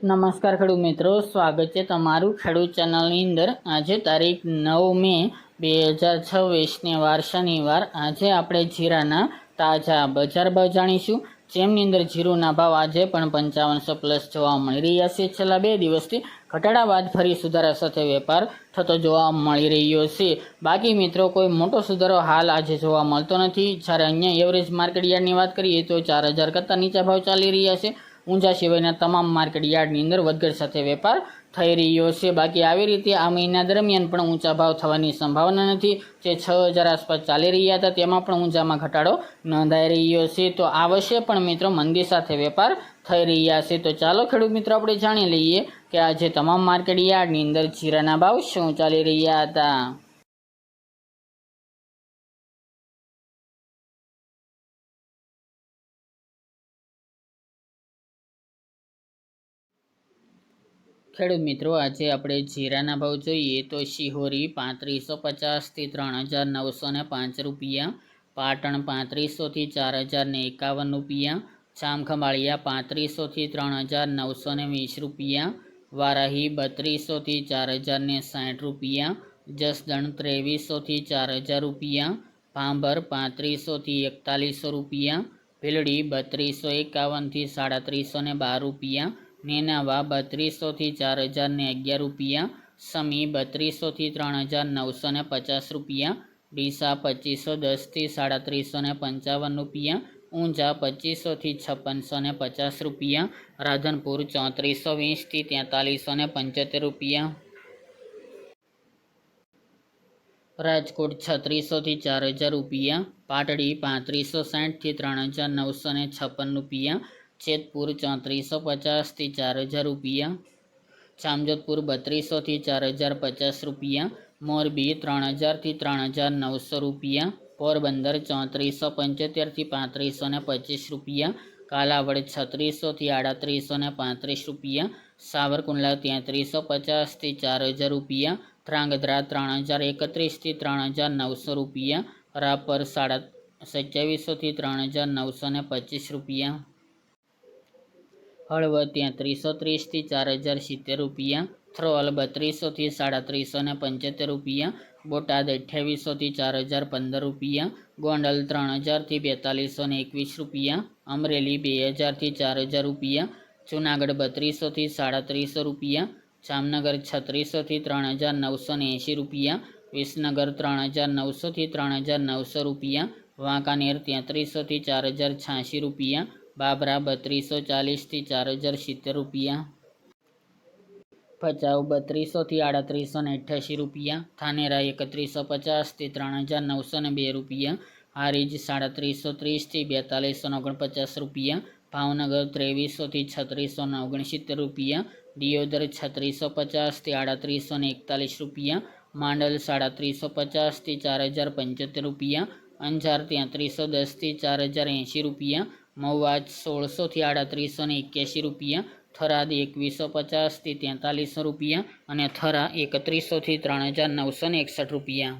નમસ્કાર ખેડૂત મિત્રો, સ્વાગત છે તમારું ખેડૂત ચેનલની અંદર। આજે તારીખ 9 મે 2026 વાર શનિવાર। આજે આપણે જીરાના તાજા બજાર ભાવ જાણીશું, જેમની અંદર જીરુના ભાવ આજે પણ 5500 પ્લસ જોવા મળી રહ્યા છે। છેલ્લા 2 દિવસથી ઘટાડા બાદ ફરી સુધારા સાથે વેપાર થતો જોવા મળી રહ્યો છે। બાકી મિત્રો કોઈ મોટો સુધારો હાલ આજે જોવા મળતો નથી। જ્યારે અહીંયા એવરેજ માર્કેટ યાર્ડની વાત કરીએ તો 4000 કરતાં નીચા ભાવ ચાલી રહ્યા છે। ઊંઝા સિવાયના તમામ માર્કેટ યાર્ડની અંદર વધઘટ સાથે વેપાર થઈ રહ્યો છે। બાકી આવી રીતે આ મહિના દરમિયાન પણ ઊંચા ભાવ થવાની સંભાવના નથી। જે 6000 આસપાસ ચાલી રહ્યા હતા તેમાં પણ ઊંઝામાં ઘટાડો નોંધાઈ રહ્યો છે। તો આ વર્ષે પણ મિત્રો મંદી સાથે વેપાર થઈ રહ્યા છે। તો ચાલો ખેડૂત મિત્રો આપણે જાણી લઈએ કે આજે તમામ માર્કેટ યાર્ડની અંદર જીરાના ભાવ શું ચાલી રહ્યા હતા। ખેડૂત મિત્રો આજે આપણે જીરાના ભાવ જોઈએ તો શિહોરી 3550 થી 3905 રૂપિયા, પાટણ 3500 થી 4051 રૂપિયા, જામખંભાળિયા 3500 થી 3920 રૂપિયા, વારાહી 3200 થી 4060 રૂપિયા, જસદણ 2300 થી 4000 રૂપિયા, ભાંભર 3500 થી 4100 રૂપિયા, ભીલડી 3251 થી 3712 રૂપિયા, નેનાવા 3200 થી 4011 રૂપિયા, સમી 3200 થી 3950 રૂપિયા, ડીસા 2510 થી 3755 રૂપિયા, ઊંઝા 2500 થી 5650 રૂપિયા, રાધનપુર 3420 થી 4375 રૂપિયા, રાજકોટ 3600 થી 4000 રૂપિયા, પાટડી 3560 થી 3956 રૂપિયા, જેતપુર 3450 થી 4000 રૂપિયા, જામજોધપુર 3200 થી 4050 રૂપિયા, મોરબી 3000 થી 3900 રૂપિયા, પોરબંદર 3475 થી 3525 રૂપિયા, કાલાવડ 3600 થી 3835 રૂપિયા, સાવરકુંડલા 3350 થી 4000 રૂપિયા, ધ્રાંગધ્રા 3031 થી 3900 રૂપિયા, રાપર 2700 થી 3925 રૂપિયા, હળવદ 3330 થી 4070 રૂપિયા, થ્રોલ 3200 થી 3775 રૂપિયા, બોટાદ 2800 થી 4015 રૂપિયા, ગોંડલ 3000 થી 4221 રૂપિયા, અમરેલી 2000 થી 4000 રૂપિયા, જૂનાગઢ 3200 થી 3700 રૂપિયા, જામનગર 3600 થી 3980 રૂપિયા, વિસનગર 3900 થી 3900 રૂપિયા, વાંકાનેર 3300 થી 4086 રૂપિયા, બાબરા 3240 થી 4070 રૂપિયા, ભચાઉ 3200 થી 3888 રૂપિયા, થાનેરા 3150 થી 3902 રૂપિયા, હારીજ 3730 થી 4249 રૂપિયા, ભાવનગર 2300 થી 3669 રૂપિયા, દિયોદર 3650 થી 3841 રૂપિયા, માંડલ 3750 થી 4075 રૂપિયા, અંજાર 3310 થી 4080 રૂપિયા, મહુવા 1600 થી 3881 રૂપિયા, થરાદ 2150 થી 4300 રૂપિયા અને થરા 3100 થી 3961 રૂપિયા।